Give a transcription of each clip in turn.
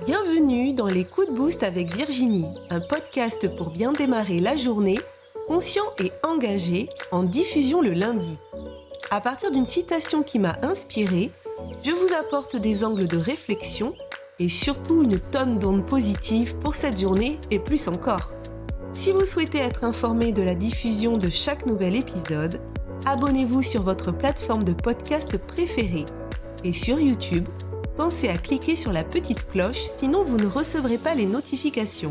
Bienvenue dans les coups de boost avec Virginie, un podcast pour bien démarrer la journée, conscient et engagé, en diffusion le lundi. À partir d'une citation qui m'a inspirée, je vous apporte des angles de réflexion et surtout une tonne d'ondes positives pour cette journée et plus encore. Si vous souhaitez être informé de la diffusion de chaque nouvel épisode, abonnez-vous sur votre plateforme de podcast préférée. Et sur YouTube, pensez à cliquer sur la petite cloche, sinon vous ne recevrez pas les notifications.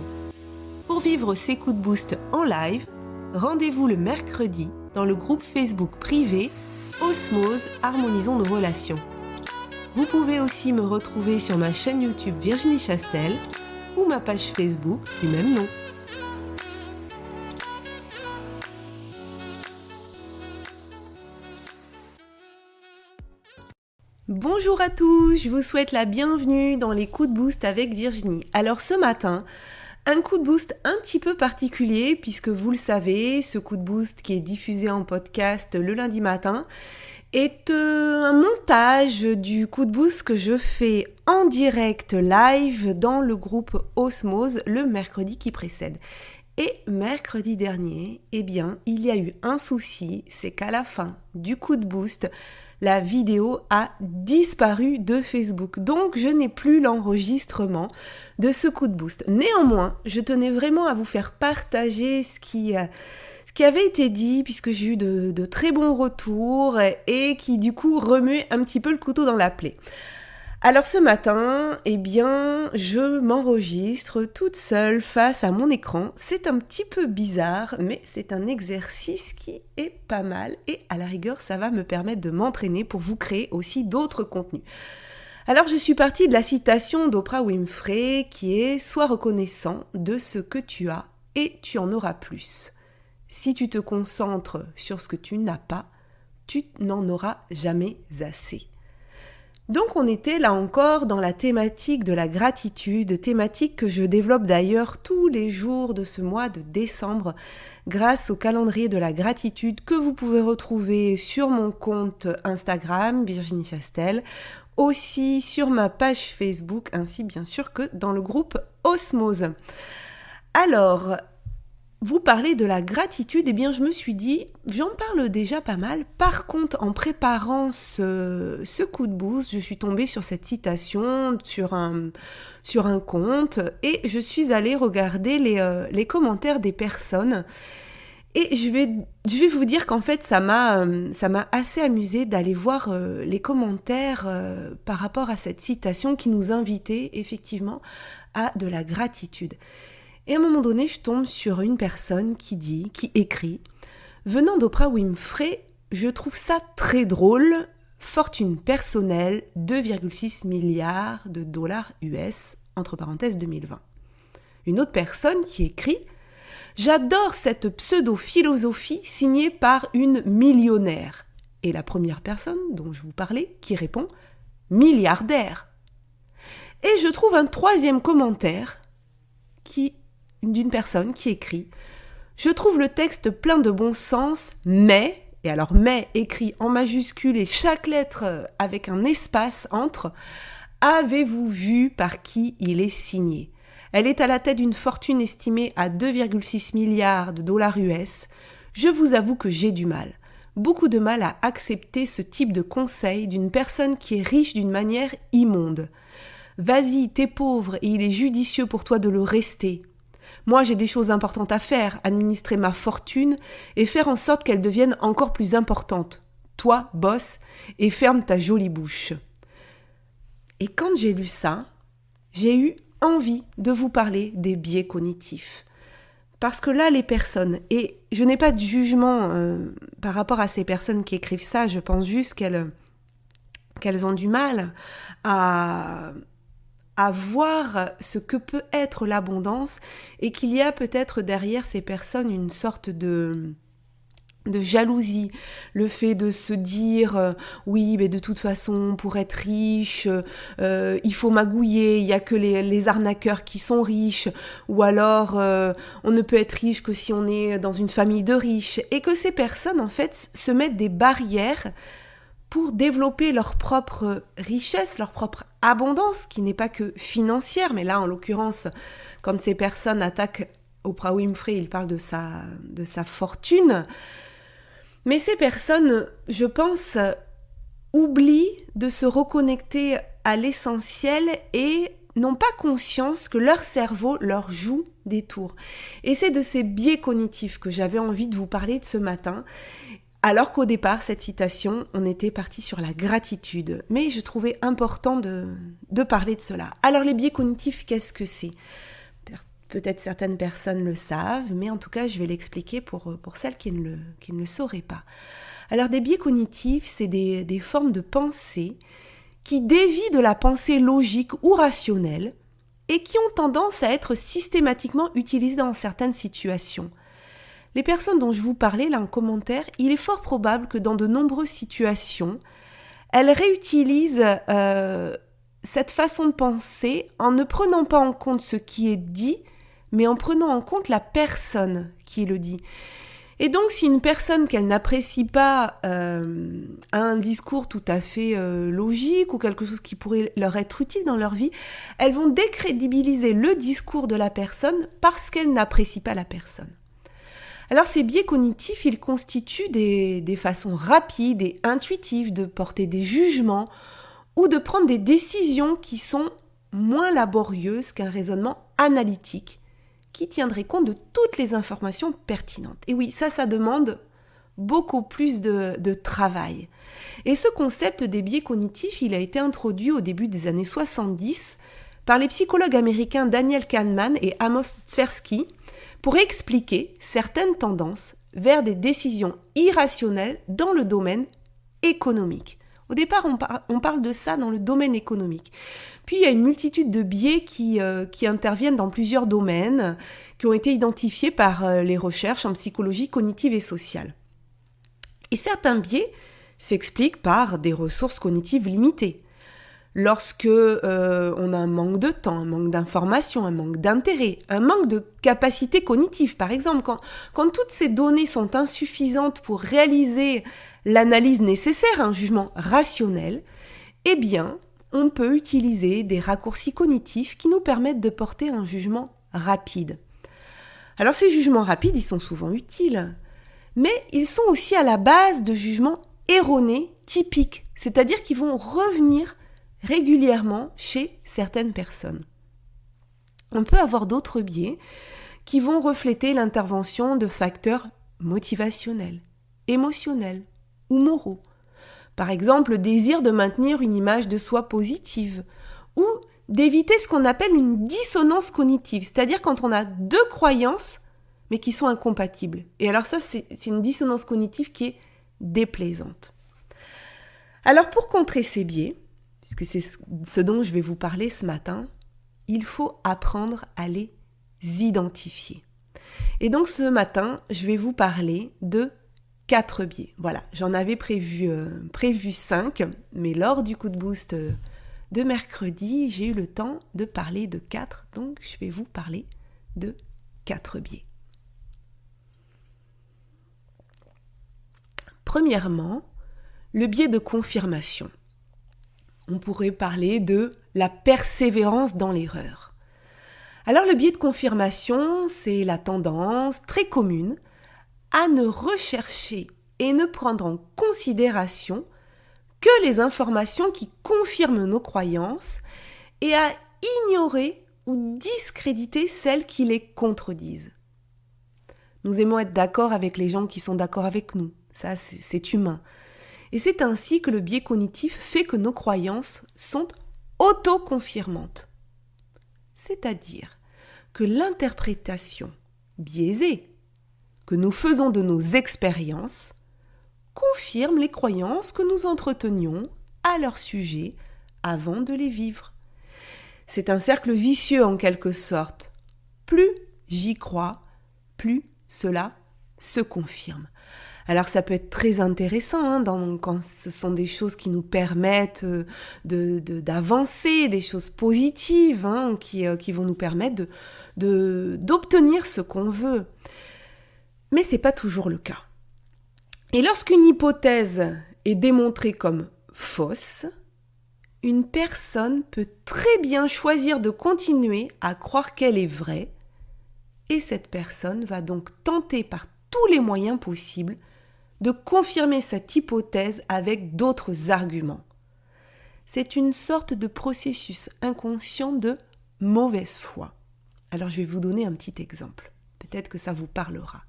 Pour vivre ces coups de boost en live, rendez-vous le mercredi dans le groupe Facebook privé Osmose, harmonisons nos relations. Vous pouvez aussi me retrouver sur ma chaîne YouTube Virginie Chastel ou ma page Facebook du même nom. Bonjour à tous, je vous souhaite la bienvenue dans les coups de boost avec Virginie. Alors ce matin, un coup de boost un petit peu particulier puisque vous le savez, ce coup de boost qui est diffusé en podcast le lundi matin est un montage du coup de boost que je fais en direct live dans le groupe Osmose le mercredi qui précède. Et mercredi dernier, il y a eu un souci, c'est qu'à la fin du coup de boost, la vidéo a disparu de Facebook. Donc, je n'ai plus l'enregistrement de ce coup de boost. Néanmoins, je tenais vraiment à vous faire partager ce qui avait été dit, puisque j'ai eu de très bons retours et qui, du coup, remuait un petit peu le couteau dans la plaie. Alors ce matin, je m'enregistre toute seule face à mon écran. C'est un petit peu bizarre, mais c'est un exercice qui est pas mal et à la rigueur, ça va me permettre de m'entraîner pour vous créer aussi d'autres contenus. Alors je suis partie de la citation d'Oprah Winfrey qui est « Sois reconnaissant de ce que tu as et tu en auras plus. Si tu te concentres sur ce que tu n'as pas, tu n'en auras jamais assez. » Donc on était là encore dans la thématique de la gratitude, thématique que je développe d'ailleurs tous les jours de ce mois de décembre grâce au calendrier de la gratitude que vous pouvez retrouver sur mon compte Instagram, Virginie Chastel, aussi sur ma page Facebook ainsi bien sûr que dans le groupe Osmose. Alors, vous parlez de la gratitude, je me suis dit, j'en parle déjà pas mal. Par contre, en préparant ce coup de boost, je suis tombée sur cette citation sur un compte et je suis allée regarder les commentaires des personnes. Et je vais vous dire qu'en fait, ça m'a assez amusée d'aller voir les commentaires par rapport à cette citation qui nous invitait effectivement à de la gratitude. Et à un moment donné, je tombe sur une personne qui écrit « Venant d'Oprah Winfrey, je trouve ça très drôle, fortune personnelle, 2,6 milliards de dollars US, entre parenthèses 2020. » Une autre personne qui écrit « J'adore cette pseudo-philosophie signée par une millionnaire. » Et la première personne dont je vous parlais qui répond « Milliardaire. » Et je trouve un troisième commentaire d'une personne qui écrit « Je trouve le texte plein de bon sens, mais... » Et alors « mais » écrit en majuscule et chaque lettre avec un espace entre « Avez-vous vu par qui il est signé ?» Elle est à la tête d'une fortune estimée à 2,6 milliards de dollars US. Je vous avoue que j'ai du mal. Beaucoup de mal à accepter ce type de conseil d'une personne qui est riche d'une manière immonde. Vas-y, t'es pauvre et il est judicieux pour toi de le rester. Moi, j'ai des choses importantes à faire, administrer ma fortune et faire en sorte qu'elle devienne encore plus importante. Toi, bosse, et ferme ta jolie bouche. Et quand j'ai lu ça, j'ai eu envie de vous parler des biais cognitifs. Parce que là, les personnes, et je n'ai pas de jugement par rapport à ces personnes qui écrivent ça, je pense juste qu'elles ont du mal à voir ce que peut être l'abondance et qu'il y a peut-être derrière ces personnes une sorte de jalousie, le fait de se dire oui mais de toute façon pour être riche il faut magouiller, il y a que les arnaqueurs qui sont riches ou alors on ne peut être riche que si on est dans une famille de riches et que ces personnes en fait se mettent des barrières pour développer leur propre richesse, leur propre abondance, qui n'est pas que financière, mais là, en l'occurrence, quand ces personnes attaquent Oprah Winfrey, ils parlent de sa fortune. Mais ces personnes, je pense, oublient de se reconnecter à l'essentiel et n'ont pas conscience que leur cerveau leur joue des tours. Et c'est de ces biais cognitifs que j'avais envie de vous parler de ce matin, alors qu'au départ, cette citation, on était parti sur la gratitude. Mais je trouvais important de parler de cela. Alors les biais cognitifs, qu'est-ce que c'est ? Peut-être certaines personnes le savent, mais en tout cas, je vais l'expliquer pour celles qui ne le sauraient pas. Alors des biais cognitifs, c'est des formes de pensée qui dévient de la pensée logique ou rationnelle et qui ont tendance à être systématiquement utilisées dans certaines situations. Les personnes dont je vous parlais là en commentaire, il est fort probable que dans de nombreuses situations, elles réutilisent cette façon de penser en ne prenant pas en compte ce qui est dit, mais en prenant en compte la personne qui le dit. Et donc, si une personne qu'elle n'apprécie pas a un discours tout à fait logique ou quelque chose qui pourrait leur être utile dans leur vie, elles vont décrédibiliser le discours de la personne parce qu'elles n'apprécient pas la personne. Alors, ces biais cognitifs, ils constituent des façons rapides et intuitives de porter des jugements ou de prendre des décisions qui sont moins laborieuses qu'un raisonnement analytique qui tiendrait compte de toutes les informations pertinentes. Et oui, ça demande beaucoup plus de travail. Et ce concept des biais cognitifs, il a été introduit au début des années 70 par les psychologues américains Daniel Kahneman et Amos Tversky pour expliquer certaines tendances vers des décisions irrationnelles dans le domaine économique. Au départ, on parle de ça dans le domaine économique. Puis, il y a une multitude de biais qui interviennent dans plusieurs domaines, qui ont été identifiés par les recherches en psychologie cognitive et sociale. Et certains biais s'expliquent par des ressources cognitives limitées. Lorsque on a un manque de temps, un manque d'information, un manque d'intérêt, un manque de capacité cognitive, par exemple, quand toutes ces données sont insuffisantes pour réaliser l'analyse nécessaire à un jugement rationnel, eh bien, on peut utiliser des raccourcis cognitifs qui nous permettent de porter un jugement rapide. Alors ces jugements rapides, ils sont souvent utiles, mais ils sont aussi à la base de jugements erronés typiques, c'est-à-dire qu'ils vont revenir régulièrement chez certaines personnes. On peut avoir d'autres biais qui vont refléter l'intervention de facteurs motivationnels, émotionnels ou moraux. Par exemple, le désir de maintenir une image de soi positive ou d'éviter ce qu'on appelle une dissonance cognitive, c'est-à-dire quand on a deux croyances mais qui sont incompatibles. Et alors ça, c'est une dissonance cognitive qui est déplaisante. Alors pour contrer ces biais, puisque c'est ce dont je vais vous parler ce matin, il faut apprendre à les identifier. Et donc ce matin, je vais vous parler de 4 biais. Voilà, j'en avais prévu 5, mais lors du coup de boost de mercredi, j'ai eu le temps de parler de 4, donc je vais vous parler de 4 biais. Premièrement, le biais de confirmation. On pourrait parler de la persévérance dans l'erreur. Alors le biais de confirmation, c'est la tendance très commune à ne rechercher et ne prendre en considération que les informations qui confirment nos croyances et à ignorer ou discréditer celles qui les contredisent. Nous aimons être d'accord avec les gens qui sont d'accord avec nous, ça c'est humain. Et c'est ainsi que le biais cognitif fait que nos croyances sont autoconfirmantes. C'est-à-dire que l'interprétation biaisée que nous faisons de nos expériences confirme les croyances que nous entretenions à leur sujet avant de les vivre. C'est un cercle vicieux en quelque sorte. Plus j'y crois, plus cela se confirme. Alors ça peut être très intéressant quand ce sont des choses qui nous permettent d'avancer, des choses positives qui vont nous permettre d'obtenir ce qu'on veut. Mais ce n'est pas toujours le cas. Et lorsqu'une hypothèse est démontrée comme fausse, une personne peut très bien choisir de continuer à croire qu'elle est vraie, et cette personne va donc tenter par tous les moyens possibles de confirmer cette hypothèse avec d'autres arguments. C'est une sorte de processus inconscient de mauvaise foi. Alors je vais vous donner un petit exemple. Peut-être que ça vous parlera.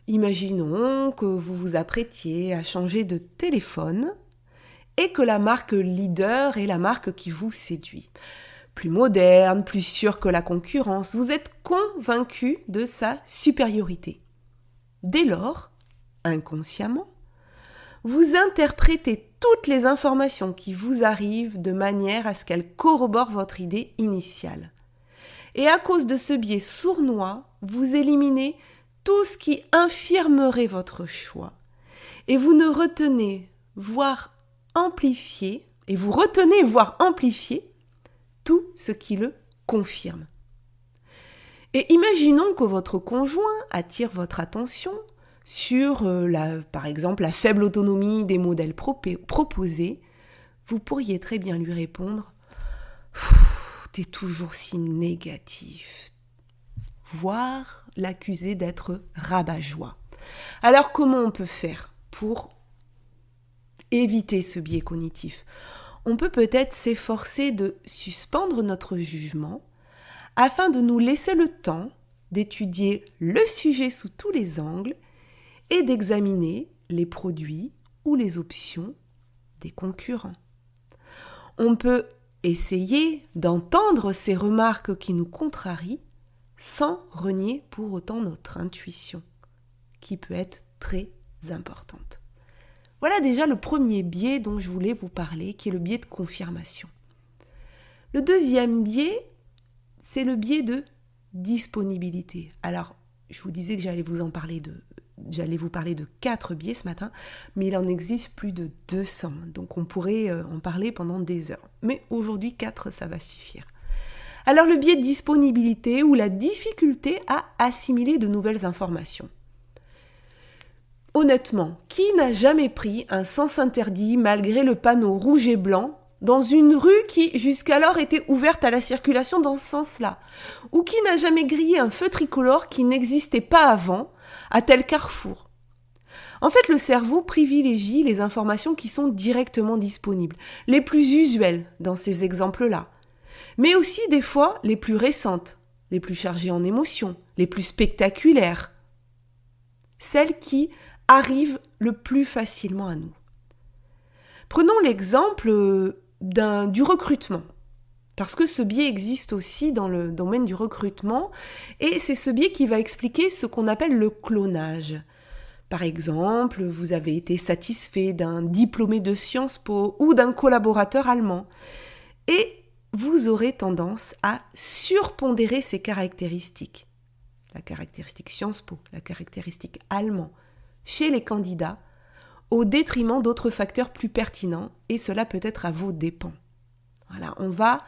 Imaginons que vous vous apprêtiez à changer de téléphone et que la marque leader est la marque qui vous séduit. Plus moderne, plus sûre que la concurrence, vous êtes convaincu de sa supériorité. Dès lors, inconsciemment, vous interprétez toutes les informations qui vous arrivent de manière à ce qu'elles corroborent votre idée initiale. Et à cause de ce biais sournois, vous éliminez tout ce qui infirmerait votre choix. Et vous retenez, voire amplifiez tout ce qui le confirme. Et imaginons que votre conjoint attire votre attention sur, par exemple, la faible autonomie des modèles proposés. Vous pourriez très bien lui répondre « T'es toujours si négatif », voire l'accuser d'être rabat-joie. Alors comment on peut faire pour éviter ce biais cognitif ? On peut peut-être s'efforcer de suspendre notre jugement afin de nous laisser le temps d'étudier le sujet sous tous les angles et d'examiner les produits ou les options des concurrents. On peut essayer d'entendre ces remarques qui nous contrarient sans renier pour autant notre intuition, qui peut être très importante. Voilà déjà le premier biais dont je voulais vous parler, qui est le biais de confirmation. Le deuxième biais, c'est le biais de disponibilité. Alors, je vous disais que j'allais vous parler de 4 biais ce matin, mais il en existe plus de 200, donc on pourrait en parler pendant des heures. Mais aujourd'hui, 4, ça va suffire. Alors, le biais de disponibilité ou la difficulté à assimiler de nouvelles informations. Honnêtement, qui n'a jamais pris un sens interdit malgré le panneau rouge et blanc dans une rue qui jusqu'alors était ouverte à la circulation dans ce sens-là? Ou qui n'a jamais grillé un feu tricolore qui n'existait pas avant à tel carrefour? En fait, le cerveau privilégie les informations qui sont directement disponibles, les plus usuelles dans ces exemples-là, mais aussi des fois les plus récentes, les plus chargées en émotions, les plus spectaculaires, celles qui arrivent le plus facilement à nous. Prenons l'exemple du recrutement, parce que ce biais existe aussi dans le domaine du recrutement, et c'est ce biais qui va expliquer ce qu'on appelle le clonage. Par exemple, vous avez été satisfait d'un diplômé de Sciences Po ou d'un collaborateur allemand, et vous aurez tendance à surpondérer ces caractéristiques. La caractéristique Sciences Po, la caractéristique allemand, chez les candidats, au détriment d'autres facteurs plus pertinents, et cela peut être à vos dépens. Voilà, on va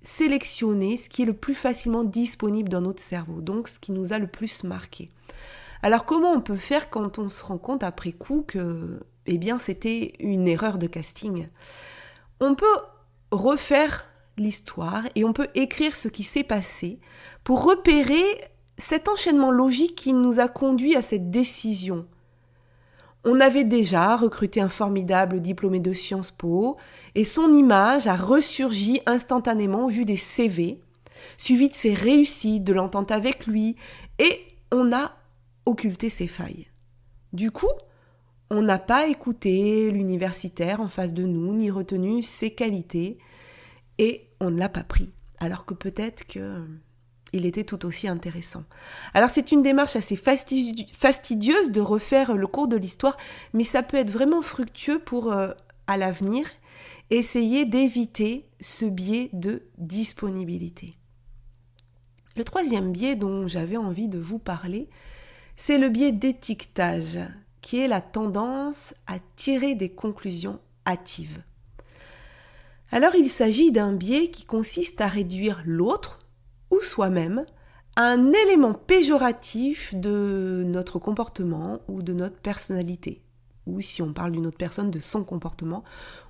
sélectionner ce qui est le plus facilement disponible dans notre cerveau, donc ce qui nous a le plus marqué. Alors comment on peut faire quand on se rend compte après coup que c'était une erreur de casting ? On peut refaire l'histoire et on peut écrire ce qui s'est passé pour repérer cet enchaînement logique qui nous a conduit à cette décision. On avait déjà recruté un formidable diplômé de Sciences Po et son image a ressurgi instantanément au vu des CV, suivi de ses réussites, de l'entente avec lui, et on a occulté ses failles. Du coup, on n'a pas écouté l'universitaire en face de nous, ni retenu ses qualités, et on ne l'a pas pris, alors que peut-être qu'il était tout aussi intéressant. Alors c'est une démarche assez fastidieuse de refaire le cours de l'histoire, mais ça peut être vraiment fructueux pour, à l'avenir, essayer d'éviter ce biais de disponibilité. Le troisième biais dont j'avais envie de vous parler, c'est le biais d'étiquetage, qui est la tendance à tirer des conclusions hâtives. Alors il s'agit d'un biais qui consiste à réduire l'autre, ou soi-même, à un élément péjoratif de notre comportement ou de notre personnalité. ou si on parle d'une autre personne, de son comportement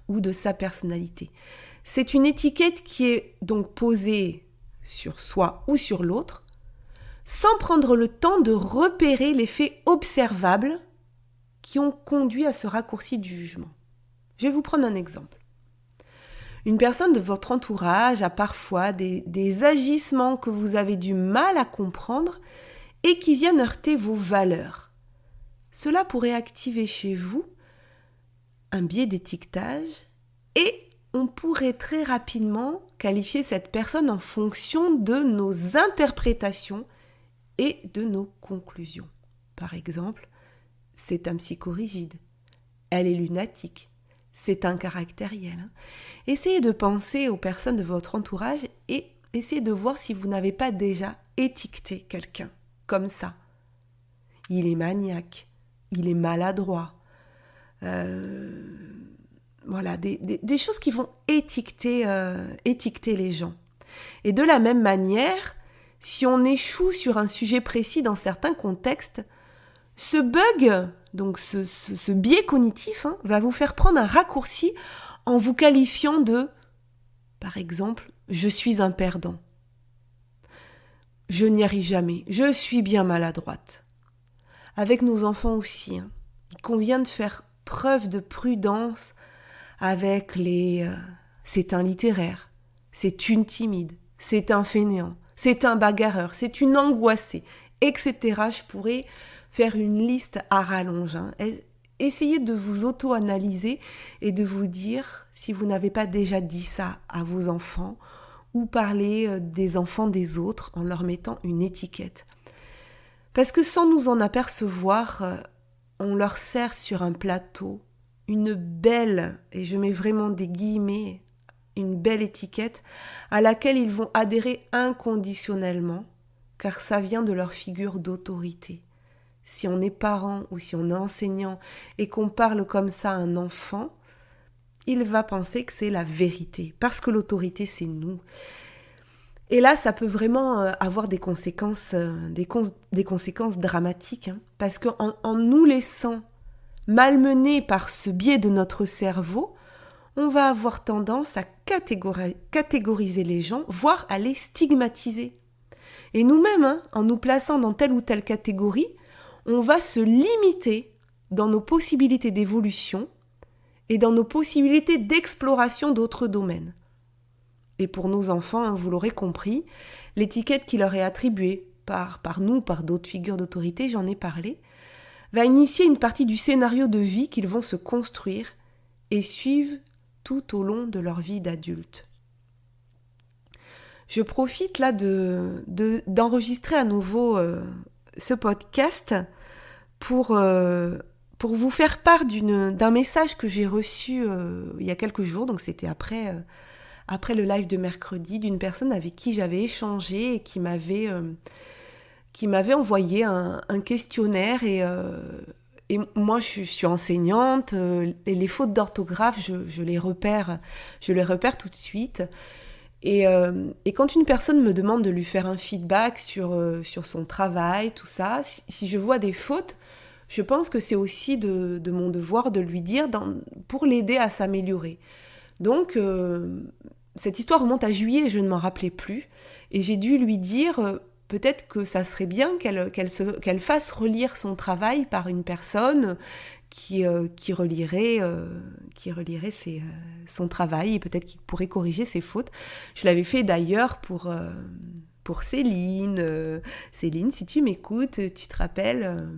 ou de sa personnalité. C'est une étiquette qui est donc posée sur soi ou sur l'autre, sans prendre le temps de repérer les faits observables qui ont conduit à ce raccourci du jugement. Je vais vous prendre un exemple. Une personne de votre entourage a parfois des agissements que vous avez du mal à comprendre et qui viennent heurter vos valeurs. Cela pourrait activer chez vous un biais d'étiquetage et on pourrait très rapidement qualifier cette personne en fonction de nos interprétations et de nos conclusions. Par exemple, c'est un psychorigide, elle est lunatique, c'est un caractériel. Essayez de penser aux personnes de votre entourage et essayez de voir si vous n'avez pas déjà étiqueté quelqu'un comme ça. Il est maniaque, il est maladroit. Voilà, des choses qui vont étiqueter les gens. Et de la même manière, si on échoue sur un sujet précis dans certains contextes, ce bug, donc ce biais cognitif, va vous faire prendre un raccourci en vous qualifiant de, par exemple, « je suis un perdant »,« je n'y arrive jamais »,« je suis bien maladroite ». Avec nos enfants aussi, il convient de faire preuve de prudence avec les c'est un littéraire, c'est une timide, c'est un fainéant, c'est un bagarreur, c'est une angoissée, etc. Je pourrais faire une liste à rallonge. Essayez de vous auto-analyser et de vous dire si vous n'avez pas déjà dit ça à vos enfants ou parler des enfants des autres en leur mettant une étiquette. Parce que sans nous en apercevoir, on leur sert sur un plateau une belle, et je mets vraiment des guillemets, une belle étiquette à laquelle ils vont adhérer inconditionnellement, car ça vient de leur figure d'autorité. Si on est parent ou si on est enseignant et qu'on parle comme ça à un enfant, il va penser que c'est la vérité, parce que l'autorité, c'est nous. Et là, ça peut vraiment avoir des conséquences dramatiques, parce qu'en nous laissant malmenés par ce biais de notre cerveau, on va avoir tendance à catégoriser les gens, voire à les stigmatiser. Et nous-mêmes, en nous plaçant dans telle ou telle catégorie, on va se limiter dans nos possibilités d'évolution et dans nos possibilités d'exploration d'autres domaines. Et pour nos enfants, vous l'aurez compris, l'étiquette qui leur est attribuée par nous, par d'autres figures d'autorité, j'en ai parlé, va initier une partie du scénario de vie qu'ils vont se construire et suivre tout au long de leur vie d'adulte. Je profite là d'enregistrer à nouveau ce podcast pour vous faire part d'un message que j'ai reçu il y a quelques jours, donc c'était après le live de mercredi, d'une personne avec qui j'avais échangé et qui m'avait envoyé un questionnaire et moi je suis enseignante et les fautes d'orthographe je les repère tout de suite et quand une personne me demande de lui faire un feedback sur son travail, tout ça, si je vois des fautes, je pense que c'est aussi de mon devoir de lui dire pour l'aider à s'améliorer. Donc cette histoire remonte à juillet et je ne m'en rappelais plus et j'ai dû lui dire peut-être que ça serait bien qu'elle fasse relire son travail par une personne qui relirait son travail et peut-être qu'il pourrait corriger ses fautes. Je l'avais fait d'ailleurs pour Céline. Céline, si tu m'écoutes, tu te rappelles,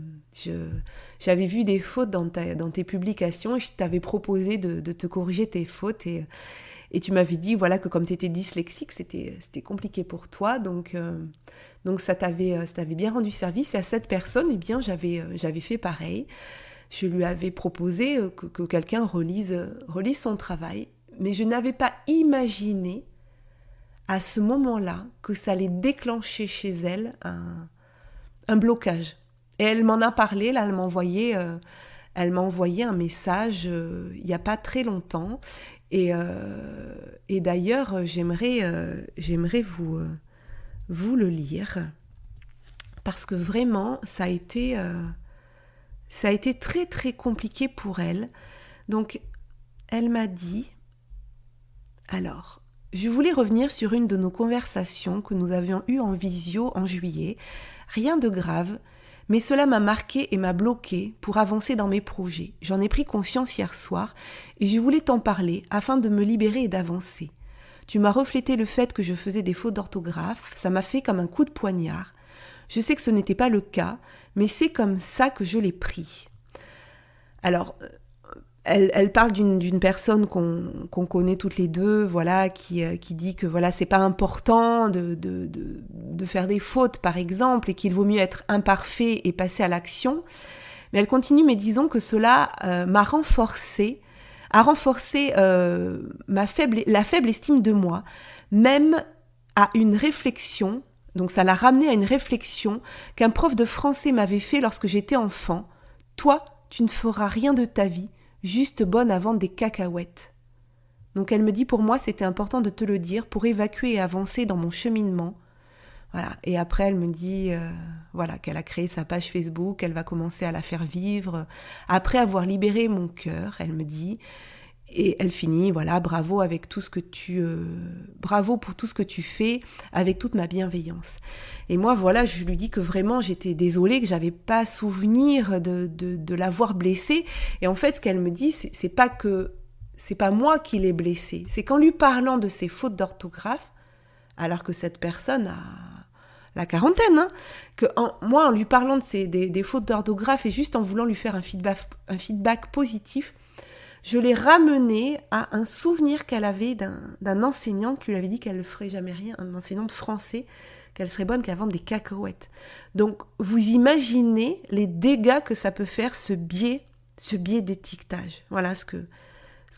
j'avais vu des fautes dans tes publications et je t'avais proposé de te corriger tes fautes et tu m'avais dit voilà, que comme tu étais dyslexique, c'était compliqué pour toi, donc ça t'avait bien rendu service. Et à cette personne, eh bien, j'avais fait pareil. Je lui avais proposé que quelqu'un relise son travail, mais je n'avais pas imaginé à ce moment-là que ça allait déclencher chez elle un blocage. Et elle m'en a parlé, là, elle m'a envoyé un message il n'y a pas très longtemps. Et d'ailleurs, j'aimerais vous le lire parce que vraiment, ça a été Ça a été très très compliqué pour elle. Donc, elle m'a dit, alors, je voulais revenir sur une de nos conversations que nous avions eues en visio en juillet. Rien de grave, mais cela m'a marqué et m'a bloqué pour avancer dans mes projets. J'en ai pris conscience hier soir et je voulais t'en parler afin de me libérer et d'avancer. Tu m'as reflété le fait que je faisais des fautes d'orthographe, ça m'a fait comme un coup de poignard. Je sais que ce n'était pas le cas, mais c'est comme ça que je l'ai pris. Alors, elle parle d'une personne qu'on connaît toutes les deux, voilà, qui dit que voilà, c'est pas important de faire des fautes, par exemple, et qu'il vaut mieux être imparfait et passer à l'action. Mais elle continue, mais disons que cela a renforcé la faible estime de moi, même à une réflexion. Donc ça l'a ramené à une réflexion qu'un prof de français m'avait fait lorsque j'étais enfant. Toi, tu ne feras rien de ta vie, juste bonne à vendre des cacahuètes. Donc elle me dit, pour moi, c'était important de te le dire pour évacuer et avancer dans mon cheminement. Voilà. Et après, elle me dit voilà, qu'elle a créé sa page Facebook, elle va commencer à la faire vivre. Après avoir libéré mon cœur, elle me dit, et elle finit, voilà, bravo pour tout ce que tu fais, avec toute ma bienveillance. Et moi, voilà, je lui dis que vraiment, j'étais désolée, que j'avais pas souvenir de l'avoir blessée. Et en fait, ce qu'elle me dit, c'est pas moi qui l'ai blessée. C'est qu'en lui parlant de ses fautes d'orthographe, alors que cette personne a la quarantaine, moi, en lui parlant des fautes d'orthographe et juste en voulant lui faire un feedback positif, je l'ai ramenée à un souvenir qu'elle avait d'un enseignant qui lui avait dit qu'elle ne ferait jamais rien, un enseignant de français, qu'elle serait bonne qu'à vendre des cacahuètes. Donc, vous imaginez les dégâts que ça peut faire, ce biais d'étiquetage. Voilà ce que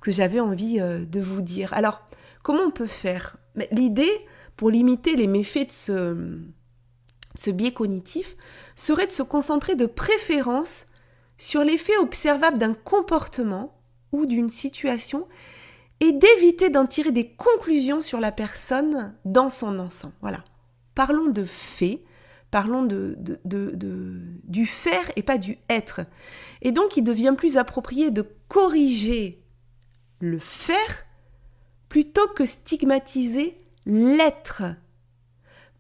j'avais envie de vous dire. Alors, comment on peut faire ? Mais l'idée, pour limiter les méfaits de ce biais cognitif, serait de se concentrer de préférence sur l'effet observable d'un comportement ou d'une situation et d'éviter d'en tirer des conclusions sur la personne dans son ensemble. Voilà. Parlons de faits, parlons du faire et pas du être. Et donc, il devient plus approprié de corriger le faire plutôt que stigmatiser l'être.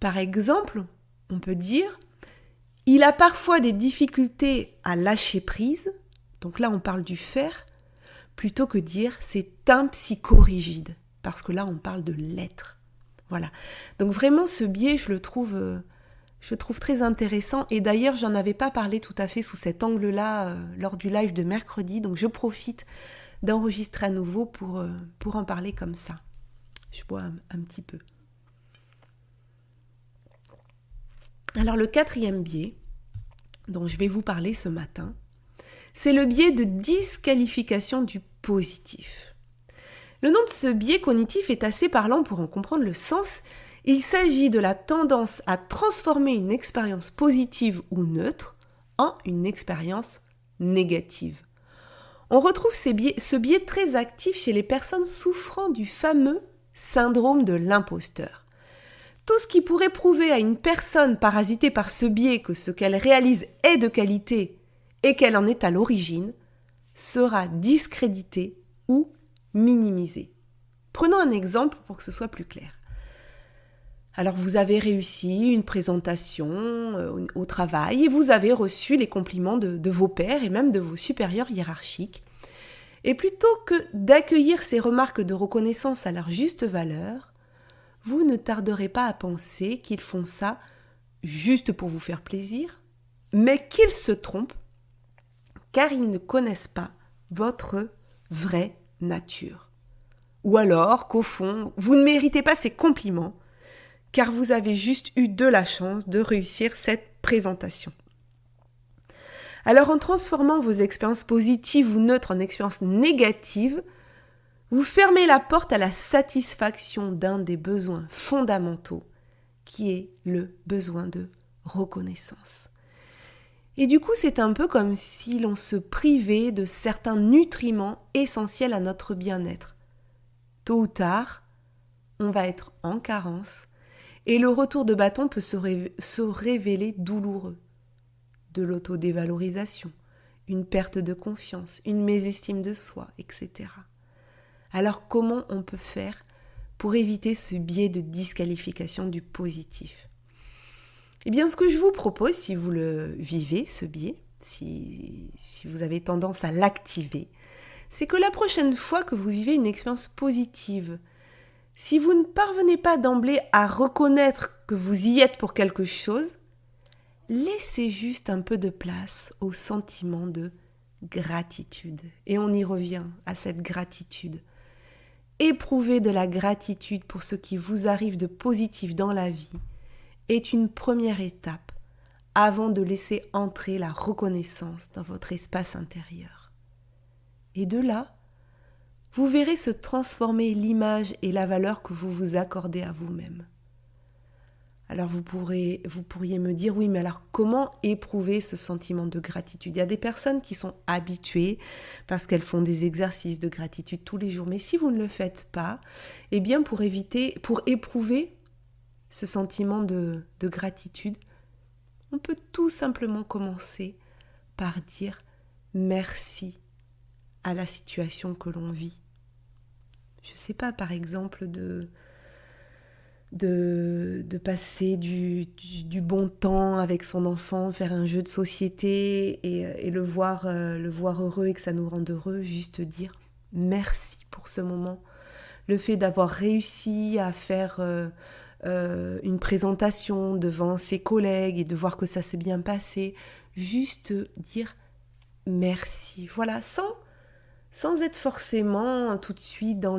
Par exemple, on peut dire « Il a parfois des difficultés à lâcher prise », donc là on parle du faire, plutôt que dire c'est un psychorigide, parce que là on parle de l'être. Voilà. Donc vraiment ce biais, je le trouve très intéressant, et d'ailleurs j'en avais pas parlé tout à fait sous cet angle-là lors du live de mercredi, donc je profite d'enregistrer à nouveau pour en parler comme ça. Je bois un petit peu. Alors le 4e biais dont je vais vous parler ce matin, c'est le biais de disqualification du positif. Le nom de ce biais cognitif est assez parlant pour en comprendre le sens. Il s'agit de la tendance à transformer une expérience positive ou neutre en une expérience négative. On retrouve ce biais très actif chez les personnes souffrant du fameux syndrome de l'imposteur. Tout ce qui pourrait prouver à une personne parasitée par ce biais que ce qu'elle réalise est de qualité et qu'elle en est à l'origine, sera discrédité ou minimisé. Prenons un exemple pour que ce soit plus clair. Alors vous avez réussi une présentation au travail et vous avez reçu les compliments de vos pairs et même de vos supérieurs hiérarchiques. Et plutôt que d'accueillir ces remarques de reconnaissance à leur juste valeur, vous ne tarderez pas à penser qu'ils font ça juste pour vous faire plaisir, mais qu'ils se trompent car ils ne connaissent pas votre vraie nature. Ou alors qu'au fond, vous ne méritez pas ces compliments car vous avez juste eu de la chance de réussir cette présentation. Alors en transformant vos expériences positives ou neutres en expériences négatives, vous fermez la porte à la satisfaction d'un des besoins fondamentaux qui est le besoin de reconnaissance. Et du coup, c'est un peu comme si l'on se privait de certains nutriments essentiels à notre bien-être. Tôt ou tard, on va être en carence et le retour de bâton peut se révéler douloureux. De l'autodévalorisation, une perte de confiance, une mésestime de soi, etc. Alors comment on peut faire pour éviter ce biais de disqualification du positif ? Eh bien, ce que je vous propose, si vous le vivez, ce biais, si vous avez tendance à l'activer, c'est que la prochaine fois que vous vivez une expérience positive, si vous ne parvenez pas d'emblée à reconnaître que vous y êtes pour quelque chose, laissez juste un peu de place au sentiment de gratitude. Et on y revient à cette gratitude. Éprouver de la gratitude pour ce qui vous arrive de positif dans la vie est une première étape avant de laisser entrer la reconnaissance dans votre espace intérieur. Et de là, vous verrez se transformer l'image et la valeur que vous vous accordez à vous-même. Alors vous pourriez me dire, oui, mais alors comment éprouver ce sentiment de gratitude ? Il y a des personnes qui sont habituées parce qu'elles font des exercices de gratitude tous les jours. Mais si vous ne le faites pas, eh bien pour éprouver ce sentiment de gratitude, on peut tout simplement commencer par dire merci à la situation que l'on vit. Je ne sais pas, par exemple, de passer du bon temps avec son enfant, faire un jeu de société et le voir heureux et que ça nous rende heureux, juste dire merci pour ce moment. Le fait d'avoir réussi à faire une présentation devant ses collègues et de voir que ça s'est bien passé, juste dire merci. Voilà, sans être forcément tout de suite dans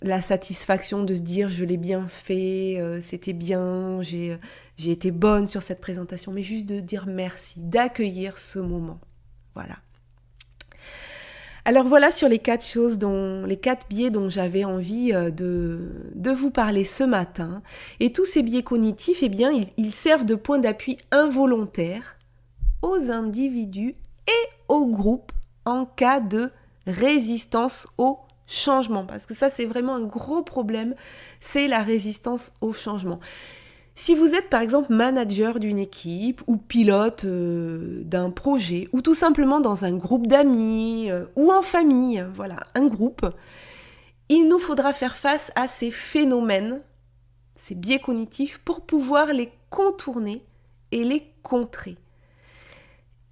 la satisfaction de se dire je l'ai bien fait, c'était bien, j'ai été bonne sur cette présentation, mais juste de dire merci, d'accueillir ce moment. Voilà. Alors voilà sur les 4 biais dont j'avais envie de vous parler ce matin. Et tous ces biais cognitifs, eh bien, ils servent de point d'appui involontaire aux individus et aux groupes en cas de résistance au changement. Parce que ça, c'est vraiment un gros problème, c'est la résistance au changement. Si vous êtes par exemple manager d'une équipe ou pilote d'un projet ou tout simplement dans un groupe d'amis ou en famille, voilà, un groupe, il nous faudra faire face à ces phénomènes, ces biais cognitifs pour pouvoir les contourner et les contrer.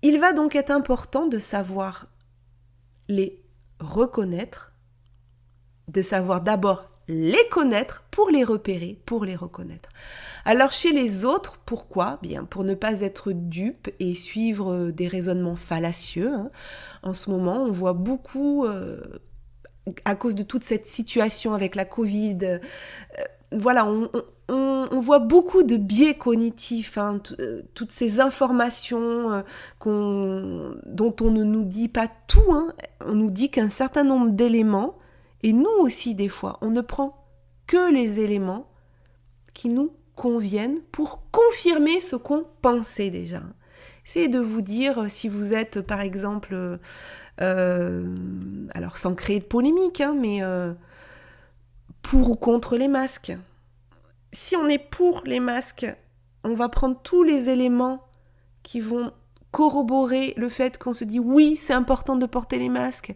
Il va donc être important de savoir les reconnaître, de savoir d'abord les connaître pour les repérer, pour les reconnaître. Alors chez les autres, pourquoi ? Bien, pour ne pas être dupe et suivre des raisonnements fallacieux. En ce moment, on voit beaucoup, à cause de toute cette situation avec la Covid, voilà, on voit beaucoup de biais cognitifs, toutes ces informations dont on ne nous dit pas tout. On nous dit qu'un certain nombre d'éléments, et nous aussi des fois, on ne prend que les éléments qui nous conviennent pour confirmer ce qu'on pensait déjà. Essayez de vous dire si vous êtes par exemple, alors sans créer de polémique, mais pour ou contre les masques. Si on est pour les masques, on va prendre tous les éléments qui vont corroborer le fait qu'on se dit oui, c'est important de porter les masques.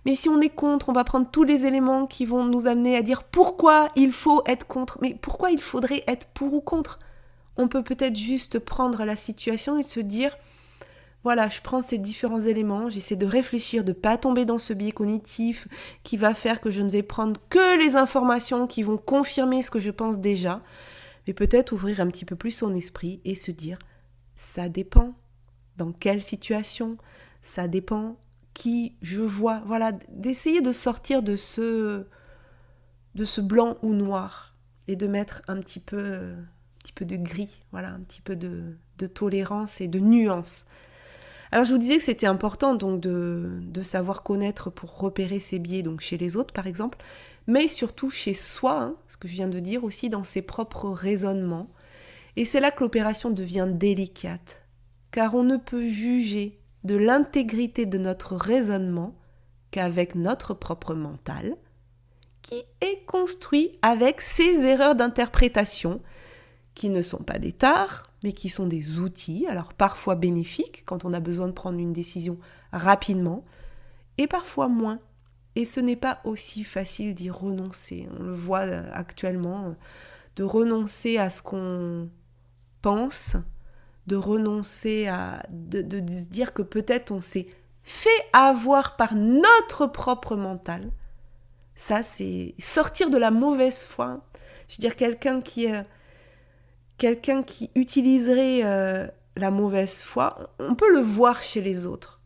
Mais si on est contre, on va prendre tous les éléments qui vont nous amener à dire pourquoi il faut être contre. Mais pourquoi il faudrait être pour ou contre ? On peut peut-être juste prendre la situation et se dire voilà, je prends ces différents éléments, j'essaie de réfléchir, de ne pas tomber dans ce biais cognitif qui va faire que je ne vais prendre que les informations qui vont confirmer ce que je pense déjà, mais peut-être ouvrir un petit peu plus son esprit et se dire ça dépend. Dans quelle situation ? Ça dépend qui je vois. Voilà, d'essayer de sortir de ce blanc ou noir et de mettre un petit peu de gris, voilà, un petit peu de tolérance et de nuance. Alors je vous disais que c'était important donc de savoir connaître pour repérer ces biais donc chez les autres par exemple, mais surtout chez soi, ce que je viens de dire aussi dans ses propres raisonnements. Et c'est là que l'opération devient délicate. Car on ne peut juger de l'intégrité de notre raisonnement qu'avec notre propre mental, qui est construit avec ses erreurs d'interprétation, qui ne sont pas des tares, mais qui sont des outils, alors parfois bénéfiques quand on a besoin de prendre une décision rapidement, et parfois moins. Et ce n'est pas aussi facile d'y renoncer. On le voit actuellement, de renoncer à ce qu'on pense, de renoncer à... de se dire que peut-être on s'est fait avoir par notre propre mental. Ça, c'est sortir de la mauvaise foi. Je veux dire, quelqu'un qui utiliserait la mauvaise foi, on peut le voir chez les autres.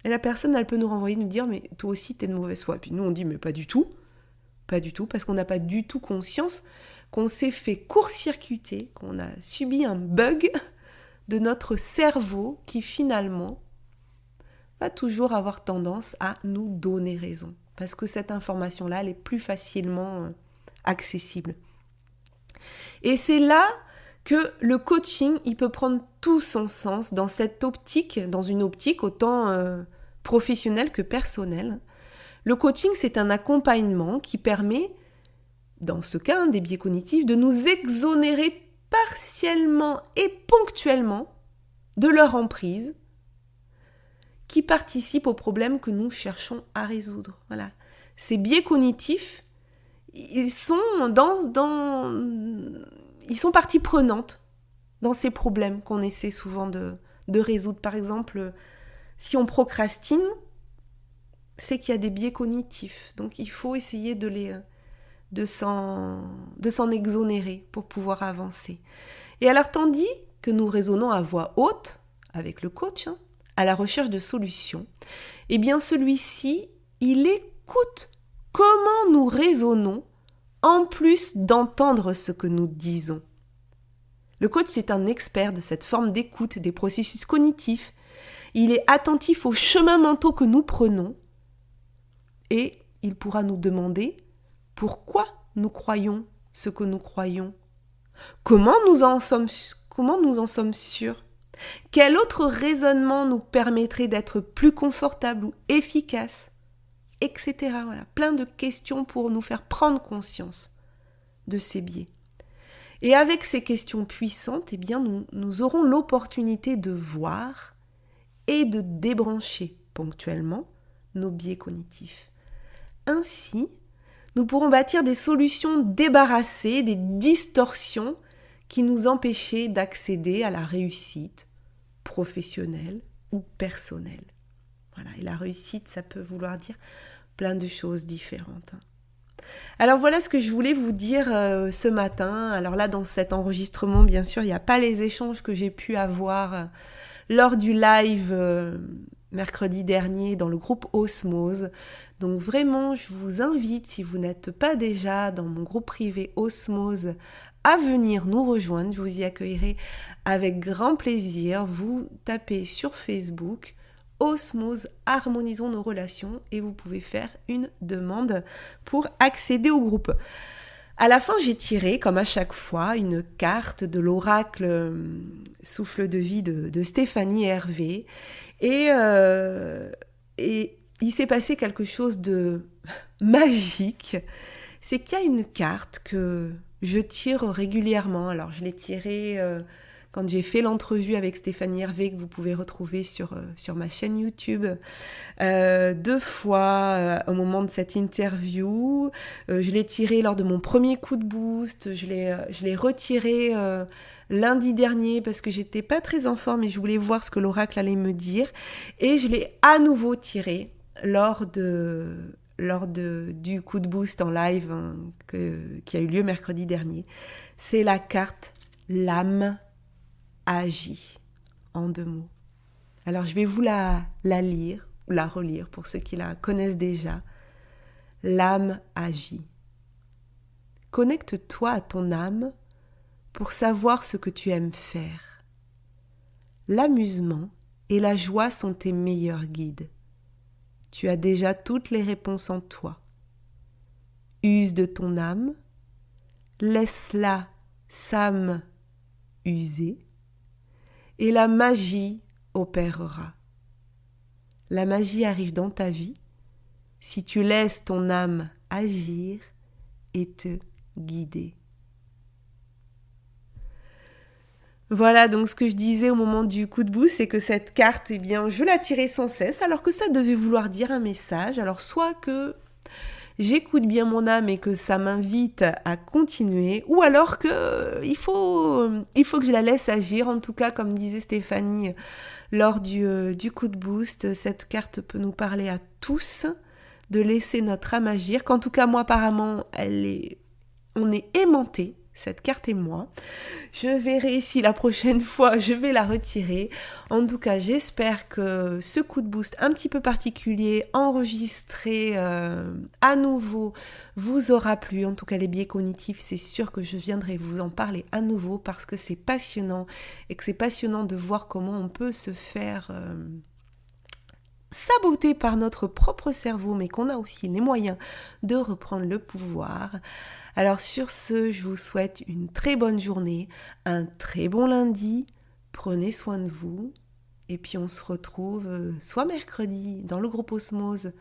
Et la personne, elle peut nous renvoyer, nous dire, mais toi aussi, t'es de mauvaise foi. Puis nous, on dit, mais pas du tout, parce qu'on n'a pas du tout conscience qu'on s'est fait court-circuiter, qu'on a subi un bug de notre cerveau qui finalement va toujours avoir tendance à nous donner raison. Parce que cette information-là, elle est plus facilement accessible. Et c'est là que le coaching, il peut prendre tout son sens dans cette optique, dans une optique autant professionnelle que personnelle. Le coaching, c'est un accompagnement qui permet, dans ce cas des biais cognitifs, de nous exonérer partiellement et ponctuellement de leur emprise qui participent aux problèmes que nous cherchons à résoudre. Voilà. Ces biais cognitifs, ils sont ils sont partie prenante dans ces problèmes qu'on essaie souvent de résoudre. Par exemple, si on procrastine, c'est qu'il y a des biais cognitifs. Donc il faut essayer de s'en exonérer pour pouvoir avancer. Et alors, tandis que nous raisonnons à voix haute avec le coach, à la recherche de solutions, eh bien celui-ci, il écoute comment nous raisonnons en plus d'entendre ce que nous disons. Le coach, c'est un expert de cette forme d'écoute des processus cognitifs. Il est attentif aux chemins mentaux que nous prenons et il pourra nous demander pourquoi nous croyons ce que nous croyons. Comment nous en sommes sûrs? Quel autre raisonnement nous permettrait d'être plus confortable ou efficace, etc. Voilà, plein de questions pour nous faire prendre conscience de ces biais. Et avec ces questions puissantes, eh bien, nous aurons l'opportunité de voir et de débrancher ponctuellement nos biais cognitifs. Ainsi, nous pourrons bâtir des solutions débarrassées des distorsions qui nous empêchaient d'accéder à la réussite professionnelle ou personnelle. Voilà, et la réussite, ça peut vouloir dire plein de choses différentes. Alors voilà ce que je voulais vous dire ce matin. Alors là, dans cet enregistrement, bien sûr, il n'y a pas les échanges que j'ai pu avoir lors du live mercredi dernier dans le groupe Osmose. Donc vraiment, je vous invite, si vous n'êtes pas déjà dans mon groupe privé Osmose, à venir nous rejoindre. Je vous y accueillerai avec grand plaisir. Vous tapez sur Facebook Osmose, harmonisons nos relations et vous pouvez faire une demande pour accéder au groupe. À la fin, j'ai tiré, comme à chaque fois, une carte de l'oracle Souffle de vie de Stéphanie Hervé. Et il s'est passé quelque chose de magique. C'est qu'il y a une carte que je tire régulièrement. Alors, je l'ai tirée quand j'ai fait l'entrevue avec Stéphanie Hervé, que vous pouvez retrouver sur ma chaîne YouTube, 2 fois au moment de cette interview. Je l'ai tirée lors de mon premier coup de boost. Je l'ai retirée lundi dernier parce que j'étais pas très en forme et je voulais voir ce que l'oracle allait me dire. Et je l'ai à nouveau tirée lors du coup de boost en live qui a eu lieu mercredi dernier. C'est la carte l'âme agit, en 2 mots. Alors je vais vous la lire ou la relire pour ceux qui la connaissent déjà. L'âme agit. Connecte-toi à ton âme pour savoir ce que tu aimes faire. L'amusement et la joie sont tes meilleurs guides. Tu as déjà toutes les réponses en toi. Use de ton âme, laisse-la s'âme user, et la magie opérera. La magie arrive dans ta vie si tu laisses ton âme agir et te guider. Voilà, donc ce que je disais au moment du coup de boost, c'est que cette carte, eh bien, je la tirais sans cesse, alors que ça devait vouloir dire un message. Alors soit que j'écoute bien mon âme et que ça m'invite à continuer, ou alors que il faut que je la laisse agir. En tout cas, comme disait Stéphanie lors du coup de boost, cette carte peut nous parler à tous de laisser notre âme agir. Qu'en tout cas, moi, apparemment, on est aimantés, cette carte et moi. Je verrai si la prochaine fois je vais la retirer. En tout cas, j'espère que ce coup de boost un petit peu particulier, enregistré à nouveau, vous aura plu. En tout cas, les biais cognitifs, c'est sûr que je viendrai vous en parler à nouveau parce que c'est passionnant et que c'est passionnant de voir comment on peut se faire saboté par notre propre cerveau, mais qu'on a aussi les moyens de reprendre le pouvoir. Alors sur ce, je vous souhaite une très bonne journée, un très bon lundi, prenez soin de vous, et puis on se retrouve soit mercredi dans le groupe Osmose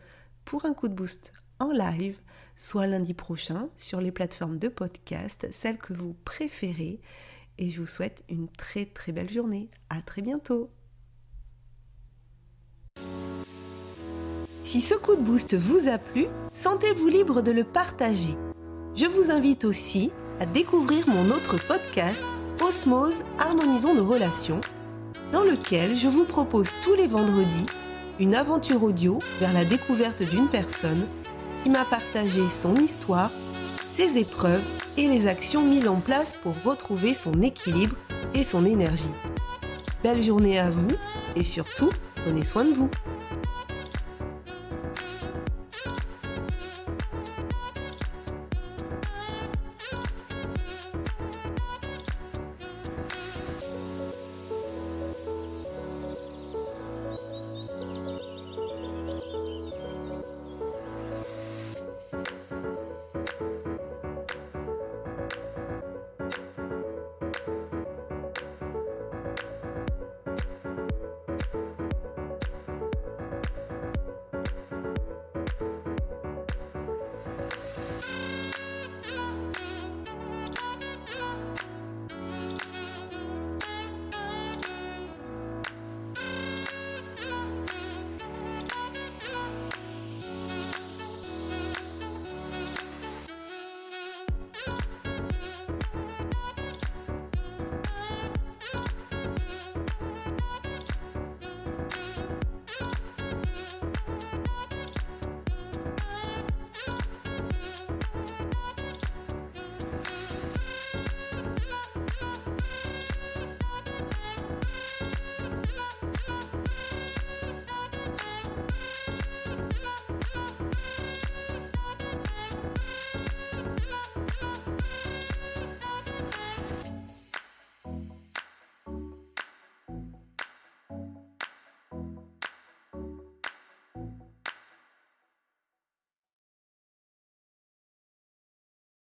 pour un coup de boost en live, soit lundi prochain sur les plateformes de podcast, celles que vous préférez, et je vous souhaite une très très belle journée. À très bientôt. Si ce coup de boost vous a plu, sentez-vous libre de le partager. Je vous invite aussi à découvrir mon autre podcast, Osmose, Harmonisons nos relations, dans lequel je vous propose tous les vendredis une aventure audio vers la découverte d'une personne qui m'a partagé son histoire, ses épreuves et les actions mises en place pour retrouver son équilibre et son énergie. Belle journée à vous et surtout, prenez soin de vous.